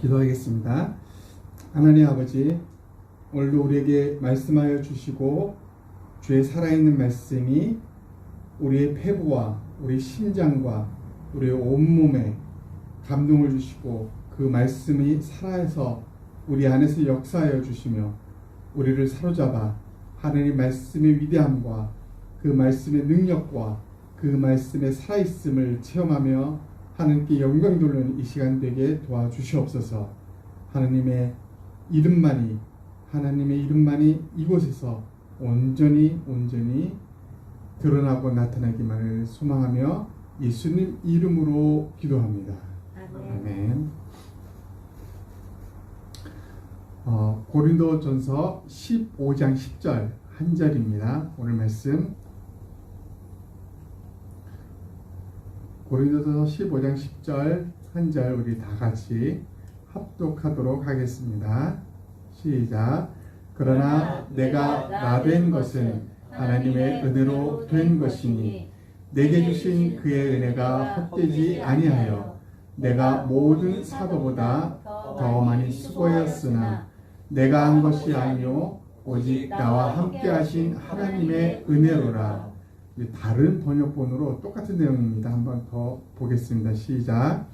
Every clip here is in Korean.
기도하겠습니다. 하나님 아버지, 오늘도 우리에게 말씀하여 주시고 주의 살아있는 말씀이 우리의 폐부와 우리 심장과 우리의 온몸에 감동을 주시고 그 말씀이 살아서 우리 안에서 역사하여 주시며 우리를 사로잡아 하나님 말씀의 위대함과 그 말씀의 능력과 그 말씀의 살아있음을 체험하며 하나님께 영광 돌리는 이 시간 되게 도와주시옵소서. 하나님의 이름만이 이곳에서 온전히 드러나고 나타나기만을 소망하며 예수님 이름으로 기도합니다. 아멘. 고린도전서 15장 10절 한 절입니다. 오늘 말씀 고린도전서 15장 10절 한 절 우리 다 같이 합독하도록 하겠습니다. 시작. 그러나 내가 나 된 것은 하나님의 은혜로 된 것이니 내게 주신 그의 은혜가 헛되지 아니하여 내가 모든 사도보다 더 많이 수고하였으나 내가 한 것이 아니요 오직 나와 함께 하신 하나님의 은혜로라. 다른 번역본으로 똑같은 내용입니다. 한번 더 보겠습니다. 시작.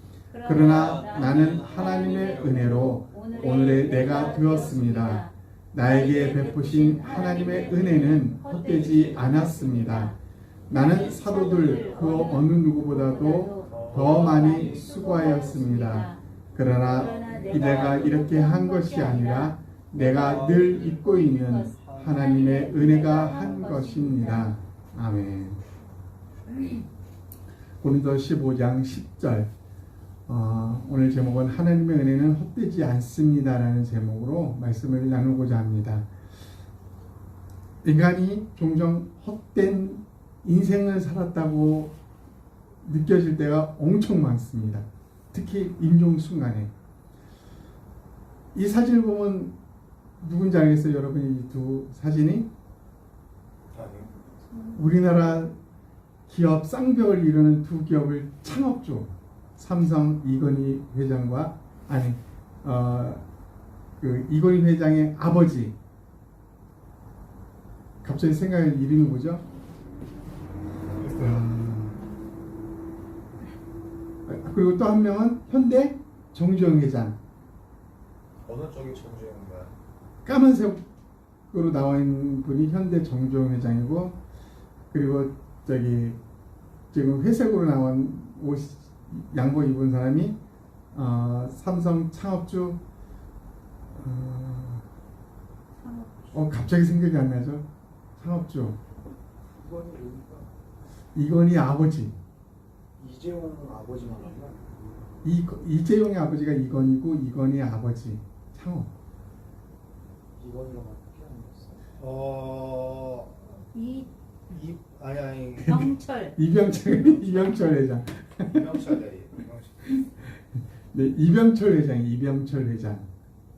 그러나 나는 하나님의 은혜로 오늘의 내가 되었습니다. 나에게 베푸신 하나님의 은혜는 헛되지 않았습니다. 나는 사도들 그 어느 누구보다도 더 많이 수고하였습니다. 그러나 내가 이렇게 한 것이 아니라 내가 늘 입고 있는 하나님의 은혜가 한 것입니다. 아멘. 고린도 15장 10절 오늘 제목은 하나님의 은혜는 헛되지 않습니다 라는 제목으로 말씀을 나누고자 합니다. 인간이 종종 헛된 인생을 살았다고 느껴질 때가 엄청 많습니다. 특히 임종 순간에. 이 사진을 보면 누군지 알겠어요? 여러분이 이 두 사진이? 우리나라 기업 쌍벽을 이루는 두 기업을 창업주 삼성 이건희 회장과 그 이건희 회장의 아버지, 갑자기 생각나는 이름이 뭐죠? 그리고 또 한 명은 현대 정주영 회장. 어느 쪽이 정주영인가요? 까만색으로 나와 있는 분이 현대 정주영 회장이고, 그리고 지금 회색으로 나온 옷 양복 입은 사람이 삼성 창업주 갑자기 생각이 안 나죠? 창업주 이건희 아버지. 이재용 아버지만 아니야? 이재용의 아버지가 이건희고 이건희의 아버지 창업. 이건희가 맞게 안 됐어. 이병철. 이병철 회장. 네, 이병철 회장.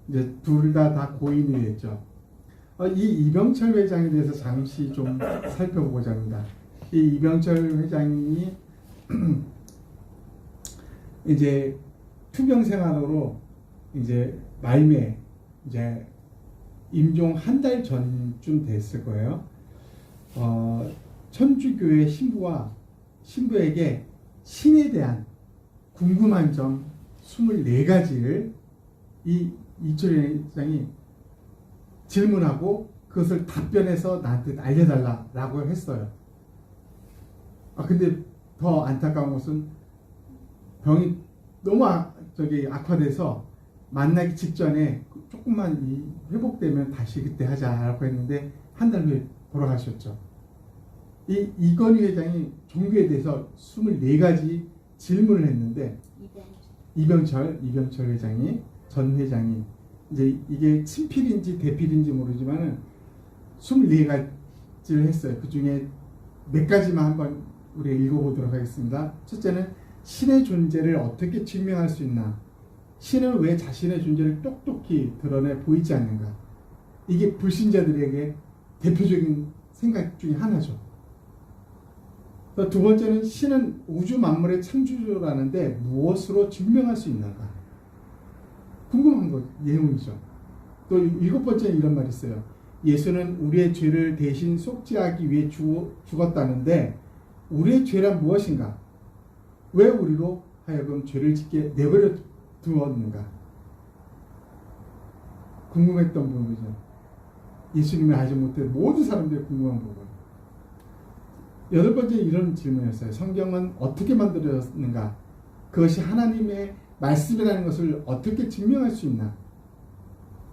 이제 둘 다 고인이 됐죠. 이 이병철 회장에 대해서 잠시 좀 살펴보고자 합니다. 이 이병철 회장이 이제 투병 생활으로 이제 말미에 이제 임종 한 달 전쯤 됐을 거예요. 천주교회 신부에게 신에 대한 궁금한 점 24가지를 이 이철 회장이 질문하고 그것을 답변해서 나한테 알려달라고 했어요. 근데 더 안타까운 것은 병이 너무 악화돼서 만나기 직전에 조금만 회복되면 다시 그때 하자라고 했는데 한 달 후에 돌아가셨죠. 이 이건희 회장이 종교에 대해서 24가지 질문을 했는데 이병철 회장이 전 회장이 이제 이게 친필인지 대필인지 모르지만은 24가지를 했어요. 그 중에 몇 가지만 한번 우리가 읽어보도록 하겠습니다. 첫째는 신의 존재를 어떻게 증명할 수 있나? 신은 왜 자신의 존재를 똑똑히 드러내 보이지 않는가? 이게 불신자들에게 대표적인 생각 중에 하나죠. 두 번째는 신은 우주 만물의 창조주라는데 무엇으로 증명할 수 있는가? 궁금한 것, 내용이죠. 또 일곱 번째는 이런 말이 있어요. 예수는 우리의 죄를 대신 속죄하기 위해 죽었다는데 우리의 죄란 무엇인가? 왜 우리로 하여금 죄를 짓게 내버려 두었는가? 궁금했던 부분이죠. 예수님이 알지 못해 모든 사람들이 궁금한 부분. 여덟 번째 이런 질문이었어요. 성경은 어떻게 만들어졌는가? 그것이 하나님의 말씀이라는 것을 어떻게 증명할 수 있나?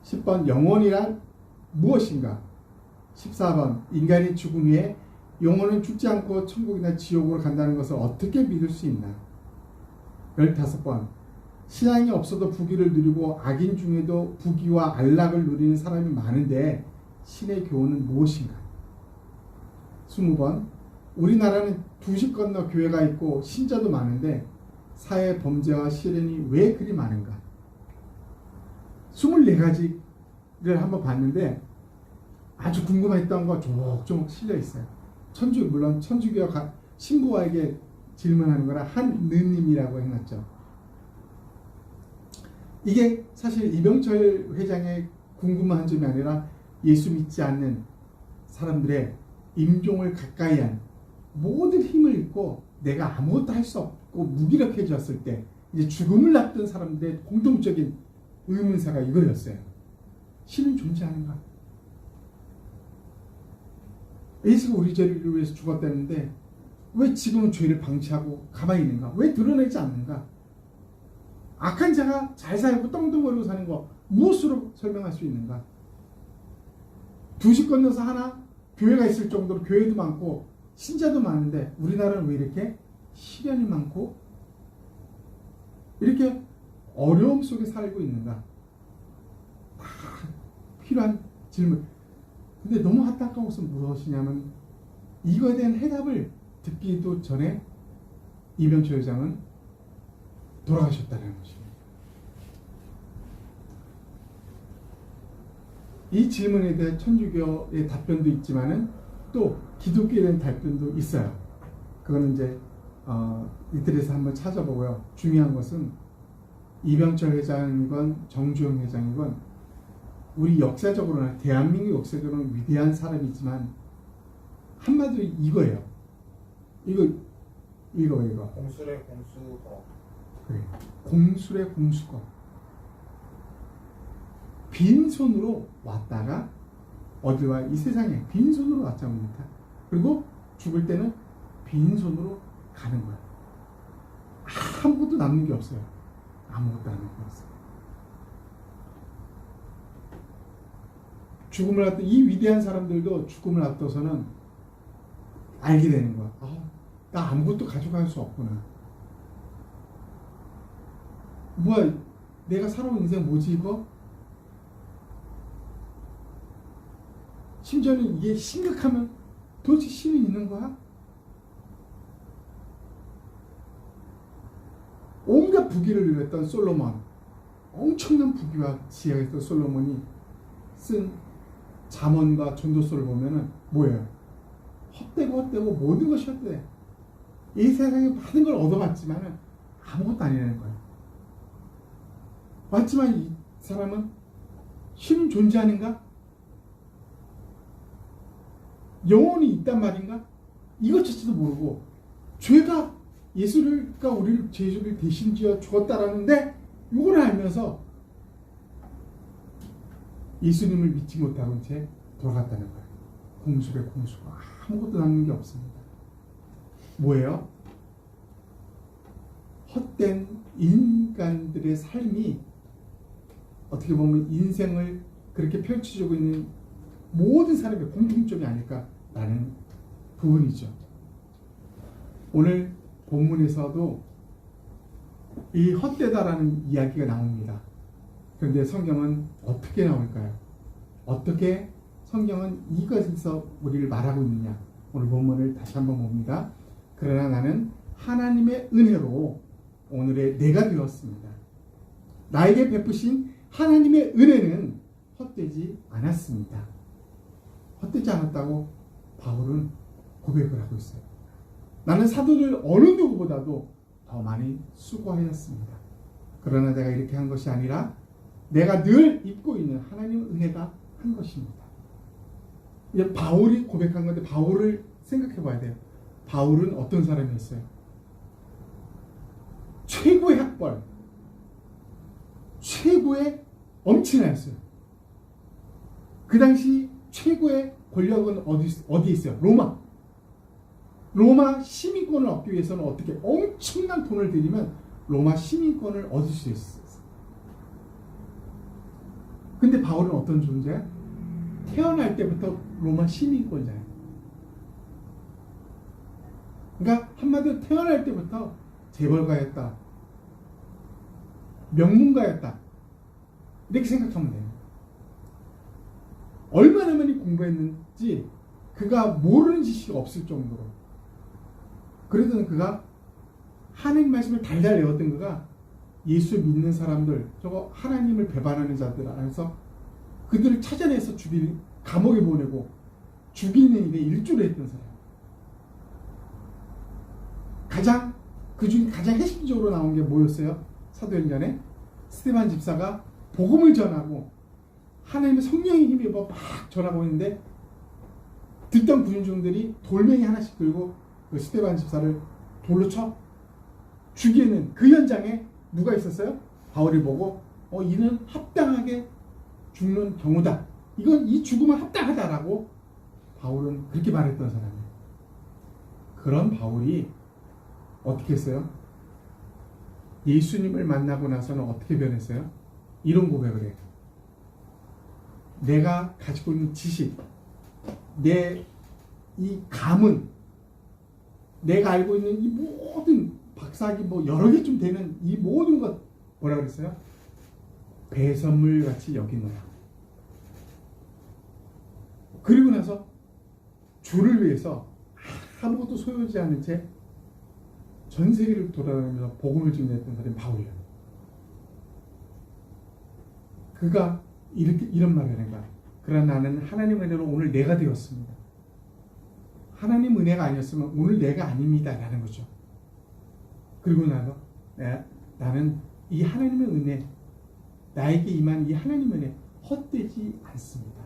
10번 영혼이란 무엇인가? 14번 인간이 죽은 후에 영혼은 죽지 않고 천국이나 지옥으로 간다는 것을 어떻게 믿을 수 있나? 15번 신앙이 없어도 부귀를 누리고 악인 중에도 부귀와 안락을 누리는 사람이 많은데 신의 교훈은 무엇인가? 20번 우리나라는 2시 건너 교회가 있고 신자도 많은데 사회 범죄와 시련이 왜 그리 많은가? 24가지를 한번 봤는데 아주 궁금했던 거 조목조목 실려 있어요. 물론 천주교 신부에게 질문하는 거라 한느님이라고 해놨죠. 이게 사실 이병철 회장의 궁금한 점이 아니라 예수 믿지 않는 사람들의 임종을 가까이 한 모든 힘을 잃고 내가 아무것도 할 수 없고 무기력해졌을 때 이제 죽음을 앞둔 사람들의 공통적인 의문사가 이거였어요. 신은 존재하는가? 예수가 우리 죄를 위해서 죽었다는데 왜 지금은 죄를 방치하고 가만히 있는가? 왜 드러내지 않는가? 악한 자가 잘 살고 떵떵거리고 사는 거 무엇으로 설명할 수 있는가? 2시 건너서 하나 교회가 있을 정도로 교회도 많고 신자도 많은데 우리나라는 왜 이렇게 시련이 많고 이렇게 어려움 속에 살고 있는가? 다 필요한 질문. 근데 너무 안타까운 것은 무엇이냐면 이거에 대한 해답을 듣기도 전에 이병철 회장은 돌아가셨다는 것입니다. 이 질문에 대한 천주교의 답변도 있지만은 또 기독교에 대한 답변도 있어요. 그거는 이제 인터넷에서 한번 찾아보고요. 중요한 것은 이병철 회장이건 정주영 회장이건 우리 역사적으로는 대한민국 역사적으로는 위대한 사람이지만 한마디로 이거예요. 이거 공술의 공수거. 그래. 공술의 공수거. 빈손으로 왔다가 어디와 이 세상에 빈손으로 왔지 않습니까? 그리고 죽을 때는 빈손으로 가는 거야. 아무것도 남는 게 없어요. 아무것도 남는 게 없어요. 죽음을 앞둬 이 위대한 사람들도 죽음을 앞둬서는 알게 되는 거야. 나 아무것도 가져갈 수 없구나. 뭐야, 내가 살아온 인생 뭐지 이거? 심지어는 이게 심각하면 도대체 신이 있는 거야? 온갖 부귀를 누렸던 솔로몬, 엄청난 부귀와 지혜가 있던 솔로몬이 쓴 잠언과 전도서를 보면은 뭐예요? 헛되고 모든 것이 헛돼. 이 세상에 많은 걸 얻어봤지만은 아무것도 아니라는 거예요. 맞지만 이 사람은 신은 존재하는가? 영혼이 있단 말인가? 이것조차도 모르고 죄가 예수가 우리를 죄를 대신 지어 죽었다라는데 이걸 알면서 예수님을 믿지 못하고 채 돌아갔다는 거예요. 공수의 공수가 아무것도 남는 게 없습니다. 뭐예요? 헛된 인간들의 삶이 어떻게 보면 인생을 그렇게 펼쳐주고 있는 모든 사람의 공통점이 아닐까라는 부분이죠. 오늘 본문에서도 이 헛되다라는 이야기가 나옵니다. 그런데 성경은 어떻게 나올까요? 어떻게 성경은 이것에서 우리를 말하고 있느냐? 오늘 본문을 다시 한번 봅니다. 그러나 나는 하나님의 은혜로 오늘의 내가 되었습니다. 나에게 베푸신 하나님의 은혜는 헛되지 않았습니다. 헛되지 않았다고 바울은 고백을 하고 있어요. 나는 사도들 어느 누구보다도 더 많이 수고하였습니다. 그러나 내가 이렇게 한 것이 아니라 내가 늘 입고 있는 하나님의 은혜가 한 것입니다. 이제 바울이 고백한 건데 바울을 생각해 봐야 돼요. 바울은 어떤 사람이었어요? 최고의 학벌, 최고의 엄친아였어요. 그 당시 최고의 권력은 어디 있어요? 로마 시민권을 얻기 위해서는 어떻게 엄청난 돈을 들이면 로마 시민권을 얻을 수 있었어요. 근데 바울은 어떤 존재야? 태어날 때부터 로마 시민권자예요. 그러니까 한마디로 태어날 때부터 재벌가였다, 명문가였다, 이렇게 생각하면 돼요. 얼마나 많이 공부했는지 그가 모르는 지식이 없을 정도로. 그래도 그가 하나님 말씀을 달달 외웠던 그가 예수 믿는 사람들, 저거 하나님을 배반하는 자들 안에서 그들을 찾아내서 감옥에 보내고 죽이는 일에 일조를 했던 사람. 그중에 가장 핵심적으로 나온 게 뭐였어요? 사도행전에 스데반 집사가 복음을 전하고 하나님의 성령의 힘에 막 전하고 있는데 듣던 군중들이 돌멩이 하나씩 들고 그 스데반 집사를 돌로 쳐 죽이는 그 현장에 누가 있었어요? 바울이 보고 이는 합당하게 죽는 경우다. 이 죽음은 합당하다라고 바울은 그렇게 말했던 사람이에요. 그런 바울이 어떻게 했어요? 예수님을 만나고 나서는 어떻게 변했어요? 이런 고백을 해요. 내가 가지고 있는 지식, 내 이 감은, 내가 알고 있는 이 모든 박사학위 여러 개 좀 되는 이 모든 것 뭐라 그랬어요? 배선물 같이 여기노라. 그리고 나서 주를 위해서 아무것도 소유하지 않은 채 전 세계를 돌아다니면서 복음을 증거했던 사람이 바울이에요. 그가 이런 말을 하는 거야. 그러나 나는 하나님 은혜로 오늘 내가 되었습니다. 하나님 은혜가 아니었으면 오늘 내가 아닙니다 라는 거죠. 그리고 나서 나는 이 하나님의 은혜, 나에게 임한 이 하나님의 은혜 헛되지 않습니다.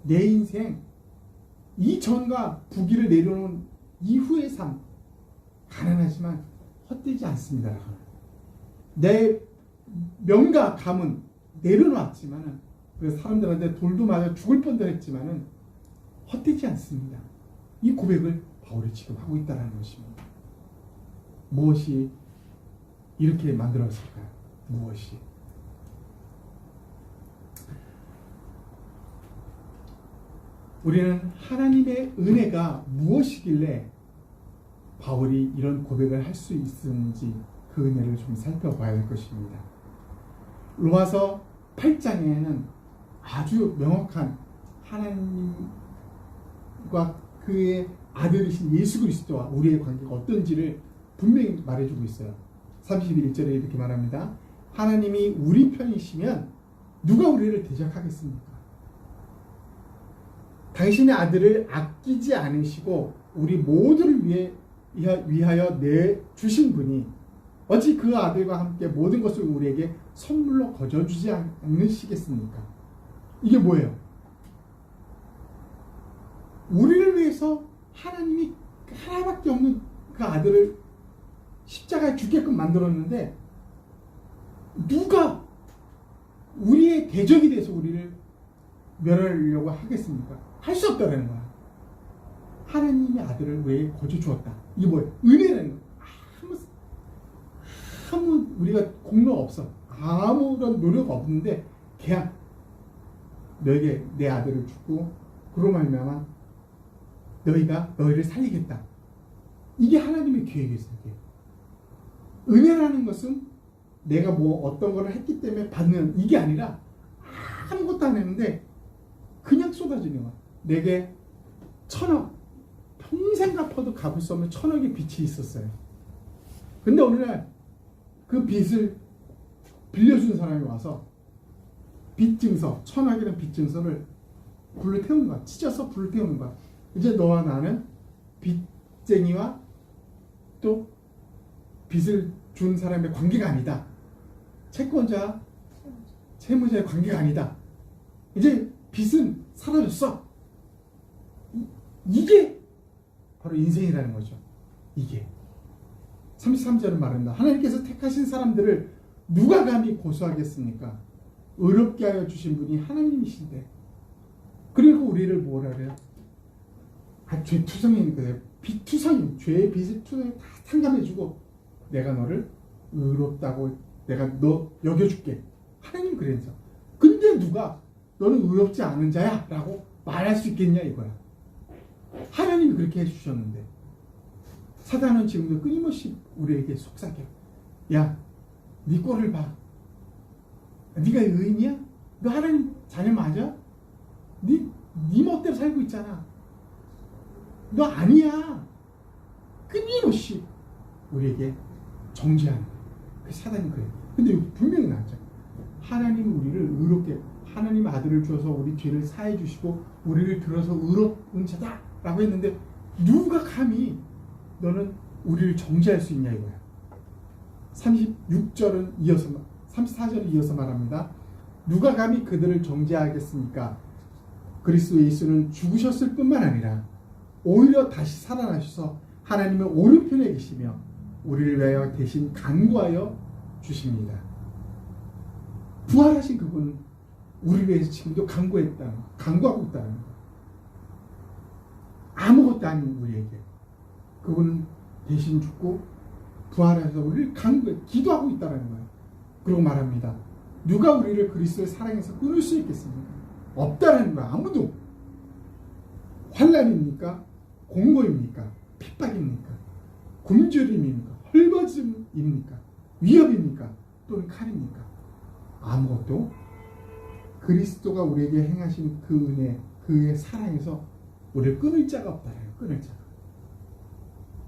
내 인생 이전과 부귀를 내려놓은 이후의 삶, 가난하지만 헛되지 않습니다. 내 명과 감은 내려놓았지만은, 그래서 사람들한테 돌도 맞아 죽을 뻔도 했지만은 헛되지 않습니다. 이 고백을 바울이 지금 하고 있다는 것입니다. 무엇이 이렇게 만들었을까요? 무엇이? 우리는 하나님의 은혜가 무엇이길래 바울이 이런 고백을 할 수 있었는지 그 은혜를 좀 살펴봐야 할 것입니다. 로마서 8장에는 아주 명확한 하나님과 그의 아들이신 예수 그리스도와 우리의 관계가 어떤지를 분명히 말해주고 있어요. 31절에 이렇게 말합니다. 하나님이 우리 편이시면 누가 우리를 대적하겠습니까? 당신의 아들을 아끼지 않으시고 우리 모두를 위하여 내주신 분이 어찌 그 아들과 함께 모든 것을 우리에게 선물로 거저주지 않으시겠습니까? 이게 뭐예요? 우리를 위해서 하나님이 하나밖에 없는 그 아들을 십자가에 죽게끔 만들었는데 누가 우리의 대적이 돼서 우리를 멸하려고 하겠습니까? 할 수 없다는 거야. 하나님의 아들을 왜 거저 주었다. 이게 뭐예요? 은혜라는 거야. 아무 우리가 공로가 없어. 아무런 노력 없는데 그냥 너에게 내 아들을 주고 그로 말미암아 너희를 살리겠다. 이게 하나님의 계획이었어요. 은혜라는 것은 내가 어떤 거를 했기 때문에 받는 이게 아니라 아무것도 안 했는데 그냥 쏟아지는 거야. 내게 1,000억, 평생 갚아도 갚을 수 없는 1,000억의 빚이 있었어요. 근데 어느 날 그 빚을 빌려준 사람이 와서 빚증서, 1,000억이라는 빚증서를 불을 태우는 거야. 찢어서 불을 태우는 거야. 이제 너와 나는 빚 빚쟁이와 또 빚을 준 사람의 관계가 아니다. 채권자, 채무자의 관계가 아니다. 이제 빚은 사라졌어. 이게 바로 인생이라는 거죠. 이게 33절은 말합니다. 하나님께서 택하신 사람들을 누가 감히 고소하겠습니까? 의롭게 하여 주신 분이 하나님이신데. 그리고 우리를 뭐라 그래요? 죄투성이인 거예요. 빚투성이, 죄의 빚을 투성이 다 탕감해주고 내가 너를 의롭다고 내가 너 여겨줄게. 하나님 그랬죠. 근데 누가 너는 의롭지 않은 자야 라고 말할 수 있겠냐 이거야. 하나님이 그렇게 해주셨는데 사단은 지금도 끊임없이 우리에게 속삭여. 야, 네 꼴을 봐. 네가 의인이야? 너 하나님 자녀 맞아? 네 멋대로 살고 있잖아. 너 아니야. 끊임없이 우리에게 정죄하는 거야. 그 사단이 그래. 근데 여기 분명히 나왔죠. 하나님 우리를 의롭게, 하나님 아들을 주어서 우리 죄를 사해 주시고 우리를 들어서 의로운 자다 라고 했는데 누가 감히 너는 우리를 정죄할 수 있냐 이거야. 36절은 이어서 34절을 이어서 말합니다. 누가 감히 그들을 정죄하겠습니까? 그리스도 예수는 죽으셨을 뿐만 아니라 오히려 다시 살아나셔서 하나님의 오른편에 계시며 우리를 위하여 대신 간구하여 주십니다. 부활하신 그분은 우리를 위해서 지금도 간구하고 있다는 거. 아무것도 아닌 우리에게 그분은 대신 죽고 부활해서 우리를 기도하고 있다는 거예요. 그리고 말합니다. 누가 우리를 그리스도의 사랑에서 끊을 수 있겠습니까? 없다는 거야. 아무도. 환난입니까? 공고입니까? 핍박입니까? 굶주림입니까? 헐벗음입니까? 위협입니까? 또는 칼입니까? 아무것도. 그리스도가 우리에게 행하신 그 은혜, 그의 사랑에서 우리를 끊을 자가 없다는 거예요. 끊을 자가.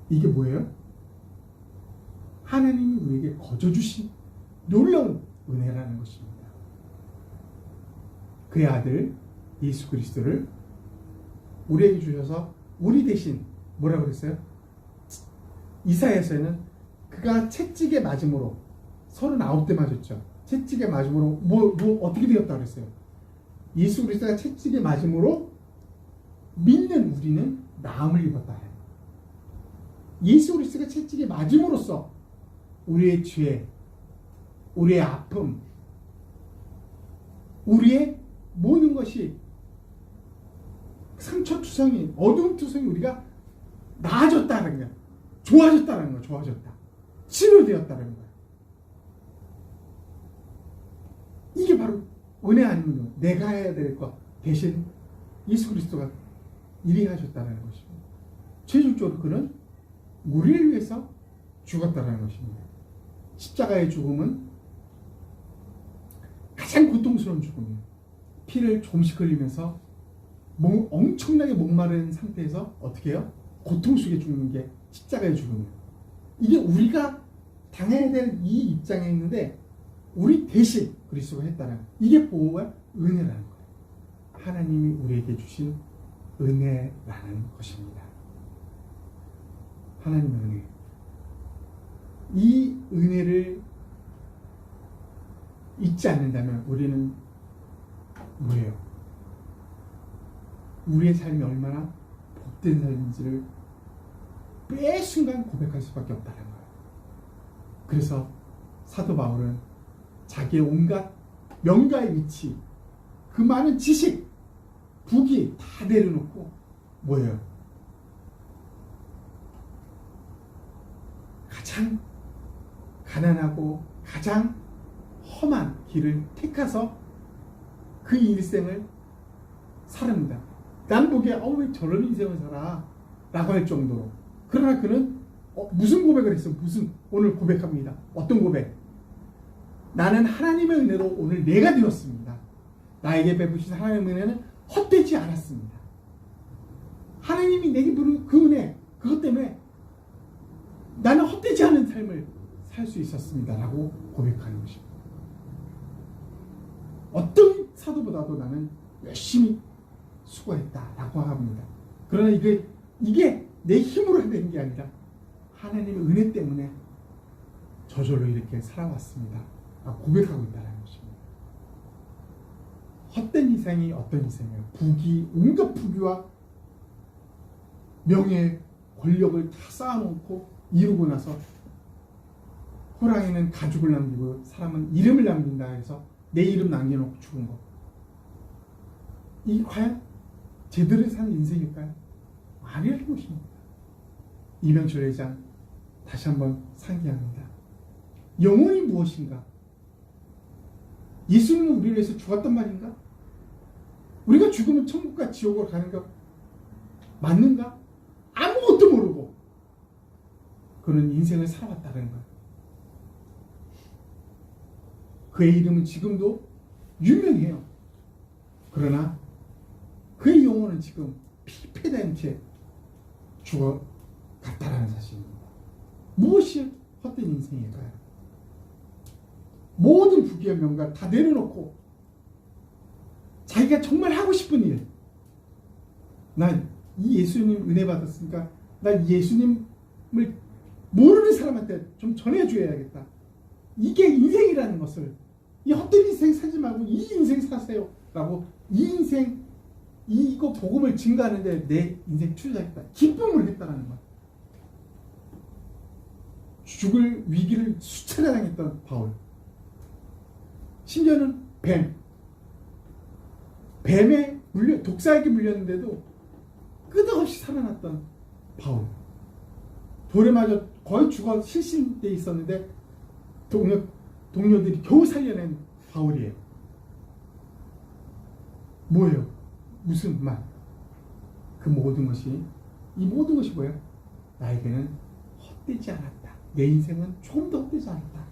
이게 뭐예요? 하나님이 우리에게 거저 주신 놀라운 은혜라는 것입니다. 그의 아들 예수 그리스도를 우리에게 주셔서 우리 대신 뭐라고 그랬어요? 이사야서에는 그가 채찍에 맞음으로 39대 맞았죠. 채찍에 맞음으로 뭐 어떻게 되었다고 그랬어요? 예수 그리스도가 채찍에 맞음으로 믿는 우리는 나음을 입었다. 예수 그리스도가 채찍에 맞음으로써 우리의 죄, 우리의 아픔, 우리의 모든 것이 상처투성이, 어둠투성이 우리가 나아졌다는 거야. 좋아졌다는 거야. 좋아졌다. 치료되었다는 거야. 이게 바로 은혜 아니면 내가 해야 될 것 대신 예수 그리스도가 일이 하셨다는 것입니다. 최종적으로 그는 우리를 위해서 죽었다는 것입니다. 십자가의 죽음은 가장 고통스러운 죽음이에요. 피를 조금씩 흘리면서 엄청나게 목마른 상태에서 어떻게 해요? 고통 속에 죽는 게 십자가의 죽음이에요. 이게 우리가 당해야 될 이 입장에 있는데 우리 대신 그리스도가 했다는 이게 보호와 은혜라는 거예요. 하나님이 우리에게 주신 은혜라는 것입니다. 하나님의 은혜. 이 은혜를 잊지 않는다면 우리는 뭐예요? 우리의 삶이 얼마나 복된 삶인지를 매 순간 고백할 수밖에 없다는 거예요. 그래서 사도 바울은 자기의 온갖 명가의 위치, 그 많은 지식, 부귀 다 내려놓고 뭐예요? 가장 가난하고 가장 험한 길을 택해서 그 일생을 살합니다. 난 보기에 왜 저런 인생을 살아? 라고 할 정도로. 그러나 그는 무슨 고백을 했어? 오늘 고백합니다. 어떤 고백? 나는 하나님의 은혜로 오늘 내가 되었습니다. 나에게 베푸신 하나님의 은혜는 헛되지 않았습니다. 하나님이 내게 부른 그 은혜, 그것 때문에 나는 헛되지 않은 삶을 살 수 있었습니다. 라고 고백하는 것입니다. 어떤 사도보다도 나는 열심히 수고했다. 라고 합니다. 그러나 이게 내 힘으로 되는 게 아니라 하나님의 은혜 때문에 저절로 이렇게 살아왔습니다. 고백하고 있다는 것입니다. 헛된 인생이 어떤 인생이에요? 온갖 부귀와 명예, 권력을 다 쌓아놓고 이루고 나서 호랑이는 가죽을 남기고 사람은 이름을 남긴다 해서 내 이름 남겨놓고 죽은 것. 이 과연 제대로 사는 인생일까요? 아니라는 것입니다. 이병철 회장 다시 한번 상기합니다. 영혼이 무엇인가? 예수님은 우리를 위해서 죽었단 말인가? 우리가 죽으면 천국과 지옥으로 가는 거 맞는가? 아무것도 모르고 그는 인생을 살아왔다는 거예요. 그의 이름은 지금도 유명해요. 그러나 그의 영혼은 지금 피폐된 채 죽어갔다라는 사실입니다. 무엇이 헛된 인생일까요? 모든 부귀와 명가 다 내려놓고 자기가 정말 하고 싶은 일, 난 이 예수님 은혜 받았으니까 난 예수님을 모르는 사람한테 좀 전해줘야겠다. 이게 인생이라는 것을, 이 헛된 인생 살지 말고 이 인생 사세요 라고, 이 인생 이거 복음을 증가하는데 내 인생 투자했다, 기쁨을 했다라는 거야. 죽을 위기를 수차례 당했던 바울, 심지어는 뱀에 독사에게 물렸는데도 끝없이 살아났던 바울, 돌에 맞아 거의 죽어 실신돼 있었는데 동료들이 겨우 살려낸 바울이에요. 뭐예요? 무슨 말? 그 모든 것이, 이 모든 것이 뭐예요? 나에게는 헛되지 않았다. 내 인생은 조금 더 헛되지 않았다.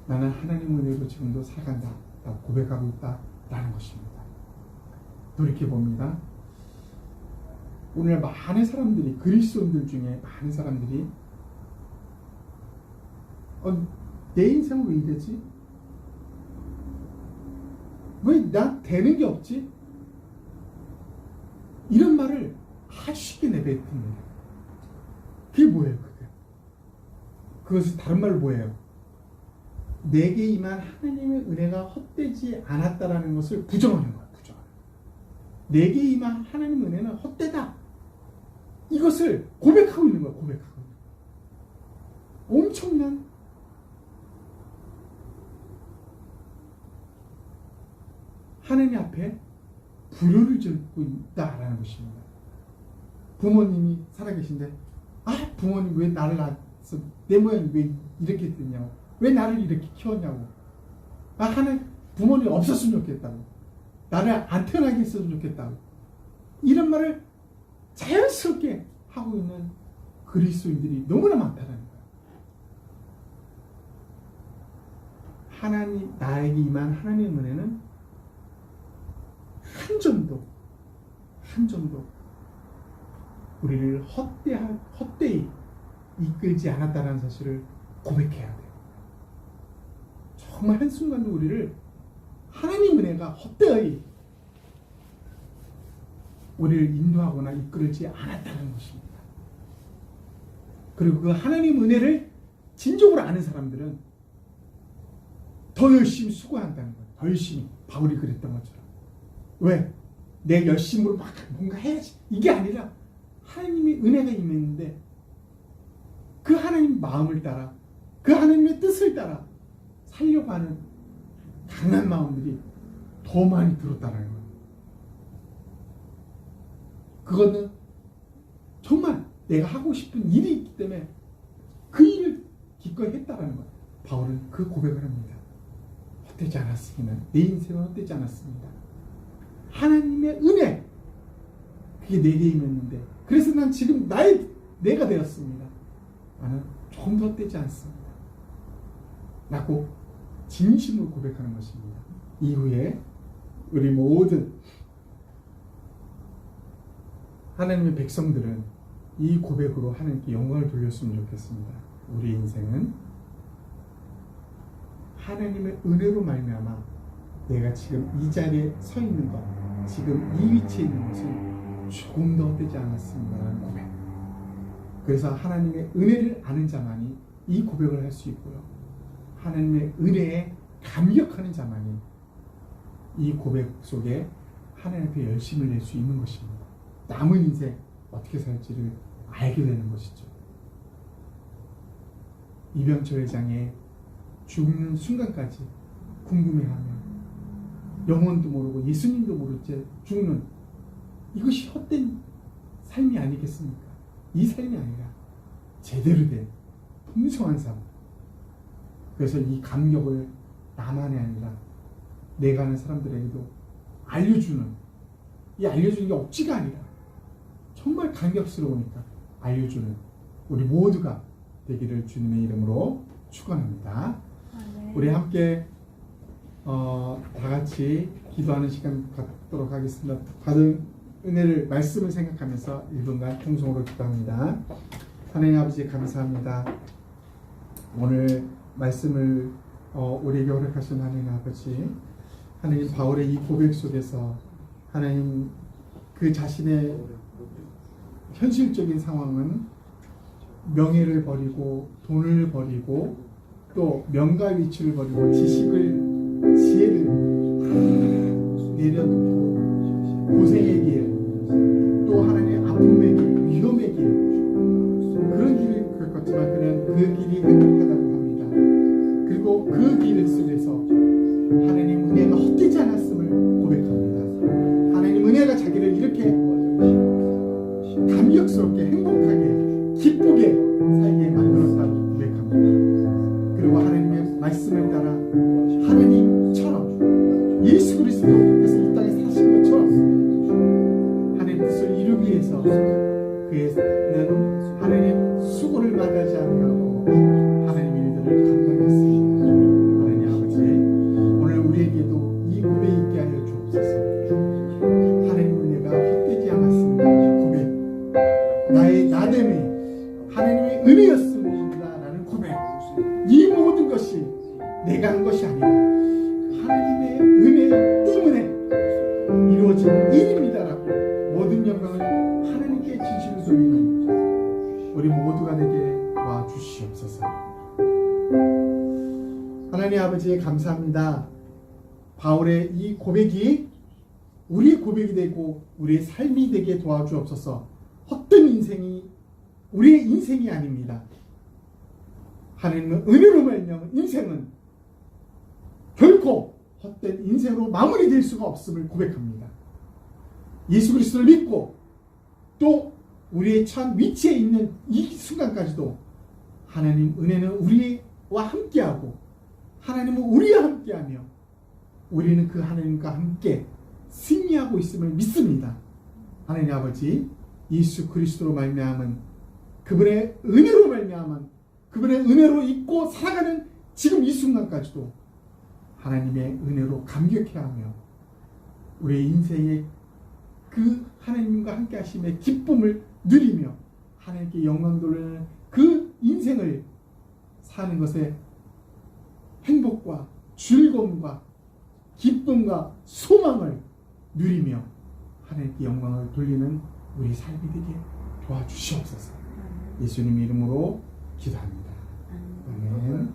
나는 하나님 은혜로 지금도 살아간다 라고 고백하고 있다라는 것입니다. 돌이켜봅니다. 오늘 많은 사람들이, 그리스도인들 중에 많은 사람들이 내 인생은 왜 이러지? 왜 나 되는 게 없지? 이런 말을 아주 쉽게 내뱉습니다. 그게 뭐예요? 그것은 다른 말로 뭐예요? 내게 임한 하나님의 은혜가 헛되지 않았다라는 것을 부정하는 거야. 내게 임한 하나님의 은혜는 헛되다. 이것을 고백하고 있는 거야. 고백하고. 엄청난 하나님 앞에 불효를 짓고 있다라는 것입니다. 부모님이 살아계신데, 부모님 왜 나를 낳았어? 내 모양이 왜 이렇게 됐냐고, 왜 나를 이렇게 키웠냐고, 하나님 부모님 없었으면 좋겠다고, 나를 안 태어나게 했으면 좋겠다고, 이런 말을 자연스럽게 하고 있는 그리스도인들이 너무나 많다는 거예요. 하나님, 나에게 임한 하나님의 은혜는 한 점도 우리를 헛되이 이끌지 않았다는 사실을 고백해야 돼요. 정말 한순간도 우리를 하나님 은혜가 헛되이 우리를 인도하거나 이끌지 않았다는 것입니다. 그리고 그 하나님 은혜를 진정으로 아는 사람들은 더 열심히 수고한다는 거예요. 더 열심히. 바울이 그랬던 것처럼. 왜? 내 열심으로 막 뭔가 해야지. 이게 아니라 하나님의 은혜가 임했는데 그 하나님 마음을 따라, 그 하나님의 뜻을 따라 살려고 하는 강한 마음들이 더 많이 들었다는 거예요. 그거는 정말 내가 하고 싶은 일이 있기 때문에 그 일을 기꺼이 했다라는 거예요. 바울은 그 고백을 합니다. 헛되지 않았습니다. 내 인생은 헛되지 않았습니다. 하나님의 은혜, 그게 내게 임했는데, 그래서 난 지금 내가 되었습니다. 나는 조금 더 헛되지 않습니다 라고 진심으로 고백하는 것입니다. 이후에 우리 모든 하나님의 백성들은 이 고백으로 하나님께 영광을 돌렸으면 좋겠습니다. 우리 인생은 하나님의 은혜로 말미암아 내가 지금 이 자리에 서 있는 것, 지금 이 위치에 있는 것은 조금 더 헛되지 않았습니다라는 고백, 그래서 하나님의 은혜를 아는 자만이 이 고백을 할 수 있고요. 하나님의 은혜에 감격하는 자만이 이 고백 속에 하나님 앞에 열심을 낼 수 있는 것입니다. 남은 인생 어떻게 살지를 알게 되는 것이죠. 이병철 회장의 죽는 순간까지 궁금해하며 영혼도 모르고 예수님도 모를 채 죽는 이것이 헛된 삶이 아니겠습니까? 이 삶이 아니라 제대로 된 풍성한 삶. 그래서 이 감격을 나만이 아니라 내가 아는 사람들에게도 알려주는, 이 알려주는 게 억지가 아니라 정말 감격스러우니까 알려주는 우리 모두가 되기를 주님의 이름으로 축원합니다. 우리 함께 다 같이 기도하는 시간 갖도록 하겠습니다. 받은 은혜를 말씀을 생각하면서 1분간 통성으로 기도합니다. 하나님 아버지 감사합니다. 오늘 말씀을 우리에게 허락하신 하나님 아버지, 하나님 바울의 이 고백 속에서 하나님 그 자신의 현실적인 상황은 명예를 버리고 돈을 버리고 또 명과 위치를 버리고 지혜를 내려놓고 고생의 길, 또 하나님의 아픔의 길, 위험의 길, 그런 길을 겪었지만 그는 그 길이 행복하다고 합니다. 그리고 그 길 속에서 하나님 은혜가 헛되지 않았음을 고백합니다. 하나님 은혜가 자기를 이렇게 감격스럽게 행복하게 기쁘게 살게 만들었다고 고백합니다. 그리고 하나님의 말씀을 따라 하나님처럼 예수 그리스도께서 이 땅에 사신 것처럼 하나님 뜻을 이루기 위해서 그는 하나님 수고를 마다하지 아니하고 하나님의 일들을 감당했습니다. 하나님 아버지, 오늘 우리에게도 이 고백 있게 하여 주옵소서. 하나님 은혜가 헛되지 않았습니다. 고백, 나의 나됨이 하나님의 은혜였습니다라는 고백. 이 모든 것이 내가 한 것이 아니라 하나님의 은혜 때문에 이루어진 일입니다라고 모든 영광을 하나님께 진실을 돌리는 우리 모두가 되게 도와주시옵소서. 하나님 아버지 감사합니다. 바울의 이 고백이 우리의 고백이 되고 우리의 삶이 되게 도와주옵소서. 헛된 인생이 우리의 인생이 아닙니다. 하나님은 은혜로 말미암은 인생은 결코 헛된 인생으로 마무리될 수가 없음을 고백합니다. 예수 그리스도를 믿고 또 우리의 참 위치에 있는 이 순간까지도 하나님 은혜는 우리와 함께하고 하나님은 우리와 함께하며 우리는 그 하나님과 함께 승리하고 있음을 믿습니다. 하나님 아버지, 예수 그리스도로 말미암은 그분의 은혜로 말미암은 그분의 은혜로 있고 살아가는 지금 이 순간까지도 하나님의 은혜로 감격해하며 우리의 인생의 그 하나님과 함께 하심의 기쁨을 누리며 하나님께 영광 돌리는 그 인생을 사는 것에 행복과 즐거움과 기쁨과 소망을 누리며 하나님께 영광을 돌리는 우리 삶이 되게 도와주시옵소서. 예수님 이름으로 기도합니다. 아멘.